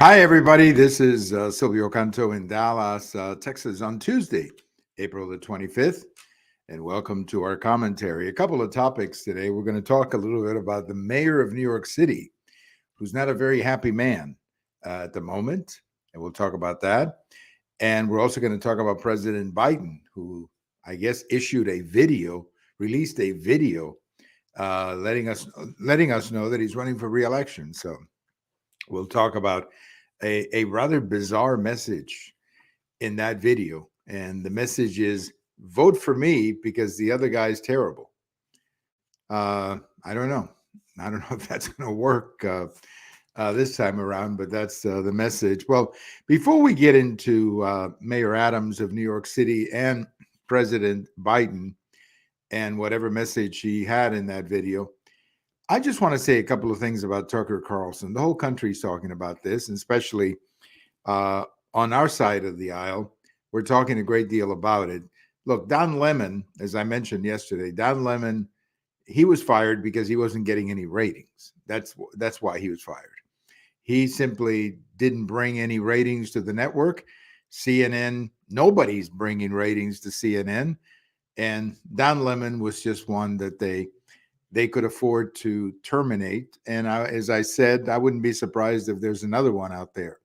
Hi, everybody. This is Silvio Canto in Dallas, Texas on Tuesday, April the 25th. And welcome to our commentary. A couple of topics today. We're going to talk a little bit about the mayor of New York City, who's not a very happy man at the moment. And we'll talk about that. And we're also going to talk about President Biden, who I guess released a video letting us know that he's running for re-election. So we'll talk about a rather bizarre message in that video. And the message is vote for me because the other guy's terrible. I don't know. I don't know if that's going to work this time around, but that's the message. Well, before we get into Mayor Adams of New York City and President Biden and whatever message he had in that video, I just want to say a couple of things about Tucker Carlson. The whole country's talking about this, and especially on our side of the aisle, we're talking a great deal about it. Look, Don Lemon, as I mentioned yesterday, Don Lemon, he was fired because he wasn't getting any ratings. That's why he was fired. He simply didn't bring any ratings to the network. CNN, nobody's bringing ratings to CNN. And Don Lemon was just one that they could afford to terminate. And as I said, I wouldn't be surprised if there's another one out there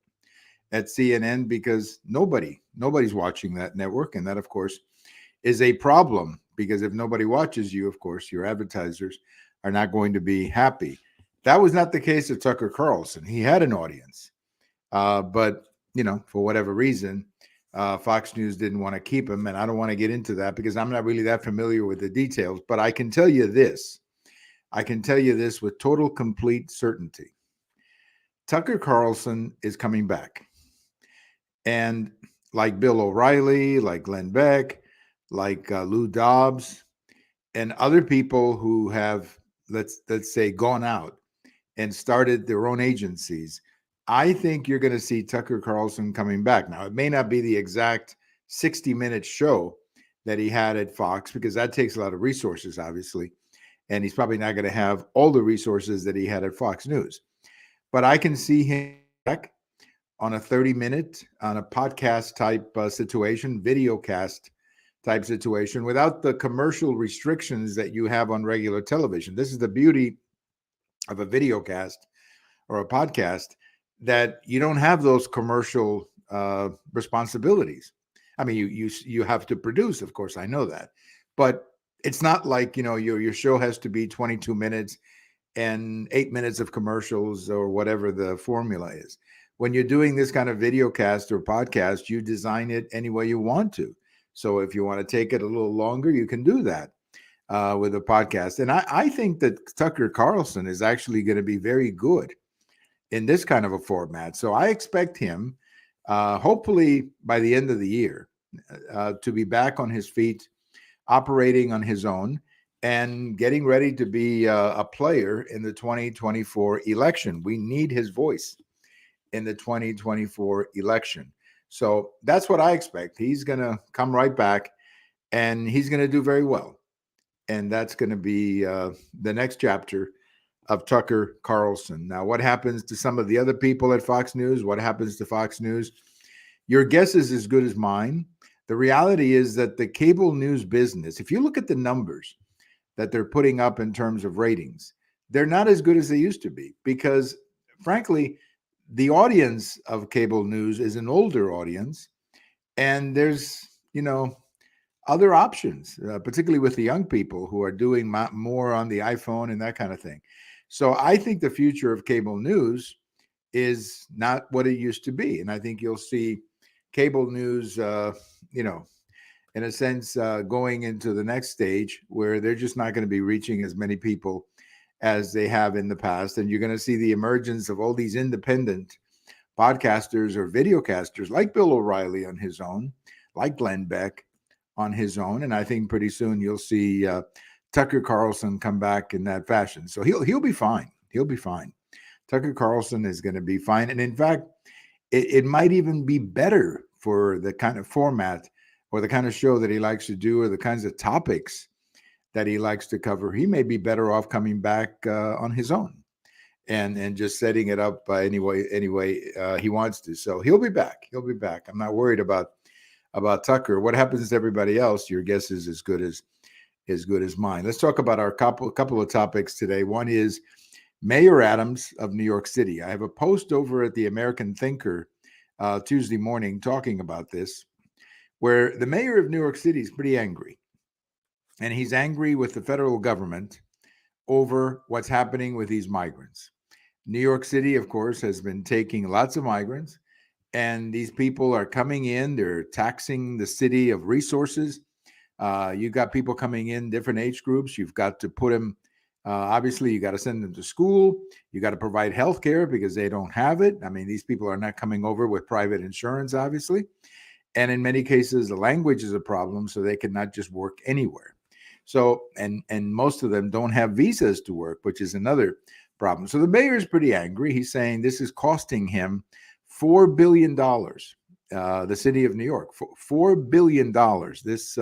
at CNN because nobody's watching that network. And that, of course, is a problem because if nobody watches you, of course, your advertisers are not going to be happy. That was not the case of Tucker Carlson. He had an audience. But, for whatever reason, Fox News didn't want to keep him. And I don't want to get into that because I'm not really that familiar with the details. But I can tell you this. I can tell you this with total, complete certainty. Tucker Carlson is coming back. And like Bill O'Reilly, like Glenn Beck, like Lou Dobbs, and other people who have, let's say, gone out and started their own agencies, I think you're going to see Tucker Carlson coming back. Now, it may not be the exact 60-minute show that he had at Fox because that takes a lot of resources, obviously. And he's probably not going to have all the resources that he had at Fox News. But I can see him back on a 30-minute, on a podcast type situation, video cast type situation, without the commercial restrictions that you have on regular television. This is the beauty of a video cast or a podcast, that you don't have those commercial responsibilities. I mean, you have to produce, of course, I know that. But it's not like, your show has to be 22 minutes and 8 minutes of commercials or whatever the formula is. When you're doing this kind of video cast or podcast, you design it any way you want to. So if you want to take it a little longer, you can do that with a podcast. And I think that Tucker Carlson is actually going to be very good in this kind of a format. So I expect him, hopefully by the end of the year, to be back on his feet, operating on his own, and getting ready to be a player in the 2024 election. We need his voice in the 2024 election. So that's what I expect. He's going to come right back, and he's going to do very well. And that's going to be the next chapter of Tucker Carlson. Now, what happens to some of the other people at Fox News? What happens to Fox News? Your guess is as good as mine. The reality is that the cable news business, if you look at the numbers that they're putting up in terms of ratings, they're not as good as they used to be because, frankly, the audience of cable news is an older audience, and there's, other options, particularly with the young people who are doing more on the iPhone and that kind of thing. So I think the future of cable news is not what it used to be. And I think you'll see cable news, in a sense, going into the next stage where they're just not going to be reaching as many people as they have in the past. And you're going to see the emergence of all these independent podcasters or videocasters like Bill O'Reilly on his own, like Glenn Beck on his own. And I think pretty soon you'll see Tucker Carlson come back in that fashion. So he'll be fine. He'll be fine. Tucker Carlson is going to be fine. And in fact, it might even be better for the kind of format or the kind of show that he likes to do or the kinds of topics that he likes to cover. He may be better off coming back on his own and just setting it up anyway he wants to. So he'll be back. He'll be back. I'm not worried about Tucker. What happens to everybody else? Your guess is as good as mine. Let's talk about our couple of topics today. One is Mayor Adams of New York City. I have a post over at the American Thinker Tuesday morning talking about this, where the mayor of New York City is pretty angry. And he's angry with the federal government over what's happening with these migrants. New York City, of course, has been taking lots of migrants, and these people are coming in. They're taxing the city of resources. You've got people coming in, different age groups. You've got to put them, obviously, you got to send them to school. You got to provide health care because they don't have it. I mean, these people are not coming over with private insurance, obviously. And in many cases, the language is a problem, so they cannot just work anywhere. So, and most of them don't have visas to work, which is another problem. So the mayor is pretty angry. He's saying this is costing him $4 billion, the city of New York, $4 billion. This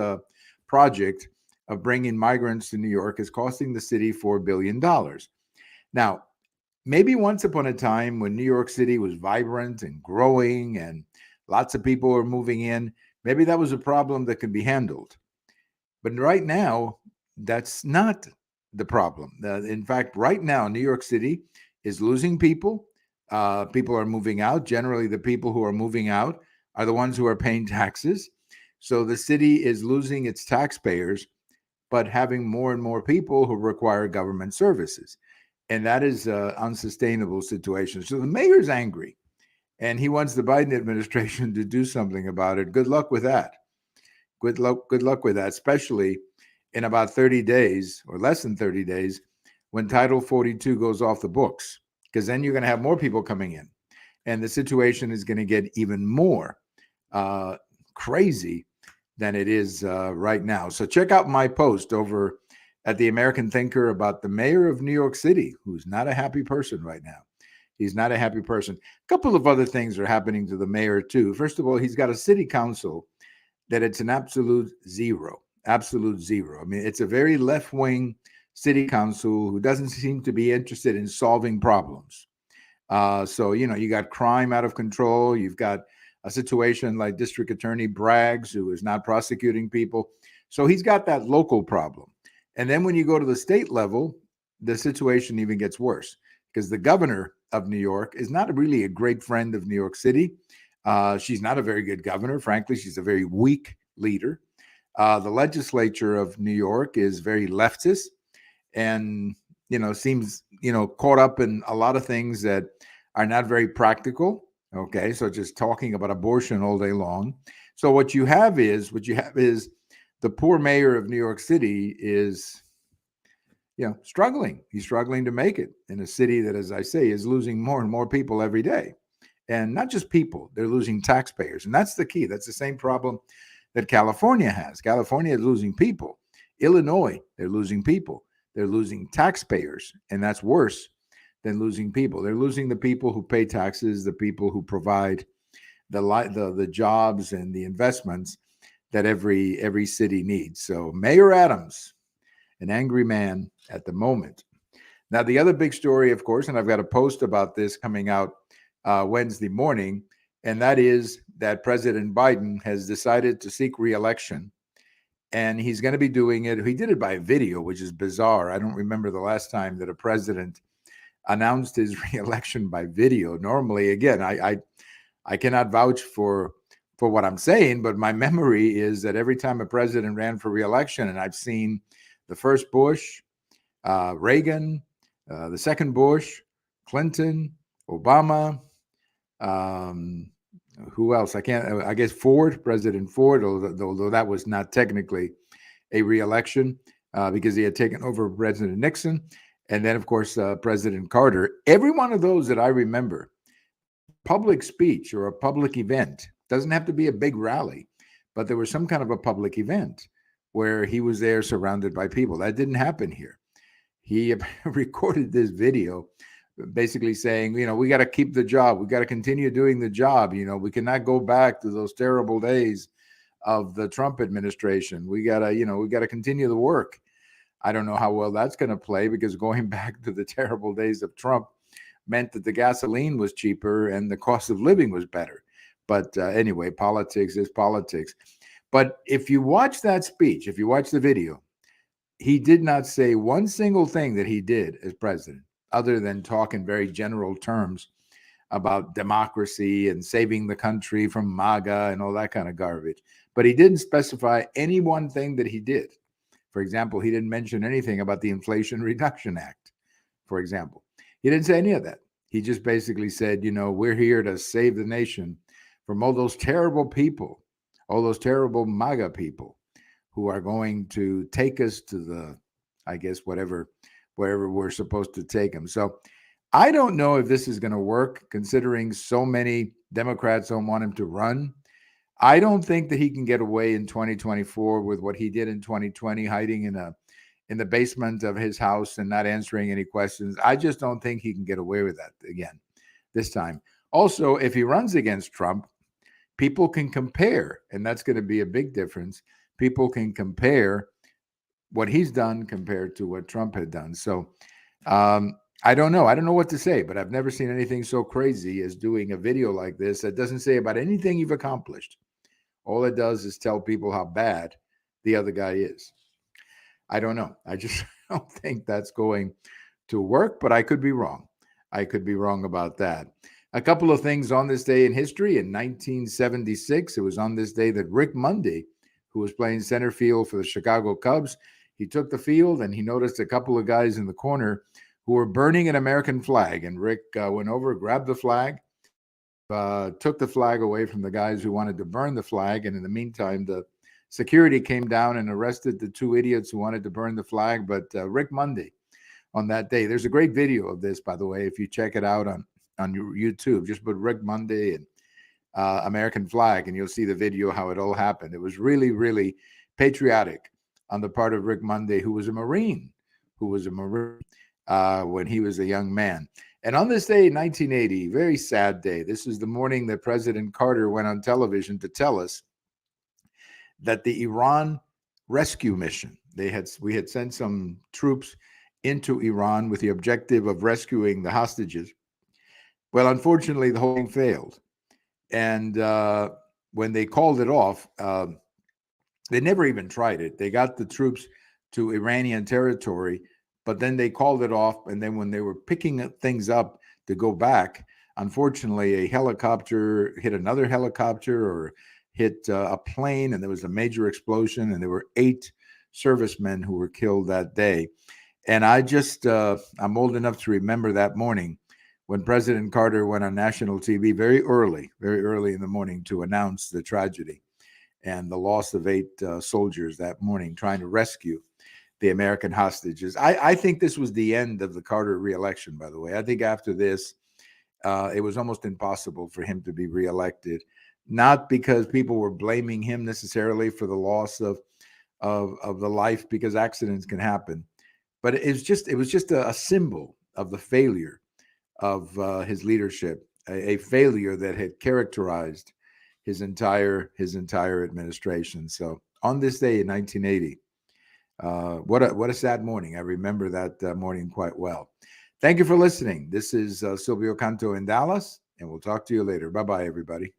project of bringing migrants to New York is costing the city $4 billion. Now, maybe once upon a time when New York City was vibrant and growing and lots of people were moving in, maybe that was a problem that could be handled. But right now, that's not the problem. In fact, right now, New York City is losing people. People are moving out. Generally, the people who are moving out are the ones who are paying taxes. So the city is losing its taxpayers, but having more and more people who require government services. And that is an unsustainable situation. So the mayor's angry, and he wants the Biden administration to do something about it. Good luck with that. Good luck with that, especially in about 30 days or less than 30 days when Title 42 goes off the books, because then you're going to have more people coming in, and the situation is going to get even more crazy than it is right now. So check out my post over at the American Thinker about the mayor of New York City, who's not a happy person right now. He's not a happy person. A couple of other things are happening to the mayor, too. First of all, he's got a city council that it's an absolute zero. Absolute zero. I mean, it's a very left-wing city council who doesn't seem to be interested in solving problems. So, you got crime out of control. You've got a situation like District Attorney Braggs, who is not prosecuting people. So he's got that local problem. And then when you go to the state level, the situation even gets worse, because the governor of New York is not really a great friend of New York City. She's not a very good governor. Frankly, she's a very weak leader. The legislature of New York is very leftist and, seems, caught up in a lot of things that are not very practical. Okay. So just talking about abortion all day long. So what you have is the poor mayor of New York City is, struggling. He's struggling to make it in a city that, as I say, is losing more and more people every day. And not just people, they're losing taxpayers. And that's the key. That's the same problem that California has. California is losing people. Illinois, they're losing people. They're losing taxpayers. And that's worse than losing people. They're losing the people who pay taxes, the people who provide the jobs and the investments that every city needs. So Mayor Adams, an angry man at the moment. Now, the other big story, of course, and I've got a post about this coming out Wednesday morning, and that is that President Biden has decided to seek re-election, and he's going to be doing it. He did it by video, which is bizarre. I don't remember the last time that a president announced his re-election by video. Normally, again, I cannot vouch for what I'm saying, but my memory is that every time a president ran for re-election, and I've seen the first Bush, Reagan, the second Bush, Clinton, Obama, who else? I guess Ford, President Ford, although that was not technically a re-election because he had taken over President Nixon. And then, of course, President Carter. Every one of those that I remember, public speech or a public event, doesn't have to be a big rally, but there was some kind of a public event where he was there surrounded by people. That didn't happen here. He recorded this video basically saying, we got to keep the job. We got to continue doing the job. We cannot go back to those terrible days of the Trump administration. We got to continue the work. I don't know how well that's going to play, because going back to the terrible days of Trump meant that the gasoline was cheaper and the cost of living was better. But anyway, politics is politics. But if you watch that speech, if you watch the video, he did not say one single thing that he did as president, other than talk in very general terms about democracy and saving the country from MAGA and all that kind of garbage. But he didn't specify any one thing that he did. For example, he didn't mention anything about the Inflation Reduction Act, for example. He didn't say any of that. He just basically said, we're here to save the nation from all those terrible people, all those terrible MAGA people who are going to take us to the, I guess, wherever we're supposed to take them. So I don't know if this is going to work, considering so many Democrats don't want him to run. I don't think that he can get away in 2024 with what he did in 2020, hiding in the basement of his house and not answering any questions. I just don't think he can get away with that again this time. Also, if he runs against Trump, people can compare, and that's going to be a big difference. People can compare what he's done compared to what Trump had done. So I don't know. I don't know what to say, but I've never seen anything so crazy as doing a video like this that doesn't say about anything you've accomplished. All it does is tell people how bad the other guy is. I don't know. I just don't think that's going to work, but I could be wrong. I could be wrong about that. A couple of things on this day in history. In 1976, it was on this day that Rick Monday, who was playing center field for the Chicago Cubs, he took the field and he noticed a couple of guys in the corner who were burning an American flag. And Rick went over, grabbed the flag, took the flag away from the guys who wanted to burn the flag. And in the meantime, the security came down and arrested the two idiots who wanted to burn the flag. But Rick Monday, on that day, there's a great video of this, by the way, if you check it out on YouTube. Just put Rick Monday and American flag, and you'll see the video how it all happened. It was really, really patriotic on the part of Rick Monday, who was a Marine when he was a young man. And on this day in 1980, very sad day, this is the morning that President Carter went on television to tell us that the Iran rescue mission, we had sent some troops into Iran with the objective of rescuing the hostages. Well, unfortunately, the whole thing failed. And when they called it off, they never even tried it. They got the troops to Iranian territory, but then they called it off. And then when they were picking things up to go back, unfortunately, a helicopter hit another helicopter or hit a plane, and there was a major explosion, and there were 8 servicemen who were killed that day. And I'm old enough to remember that morning when President Carter went on national TV very early in the morning to announce the tragedy and the loss of 8 soldiers that morning trying to rescue the American hostages. I think this was the end of the Carter reelection, by the way. I think after this, it was almost impossible for him to be reelected, not because people were blaming him necessarily for the loss of the life, because accidents can happen, but it was just a symbol of the failure of his leadership, a failure that had characterized his entire administration. So on this day in 1980, what a sad morning. I remember that morning quite well. Thank you for listening. This is Silvio Canto in Dallas, and we'll talk to you later. Bye-bye, everybody.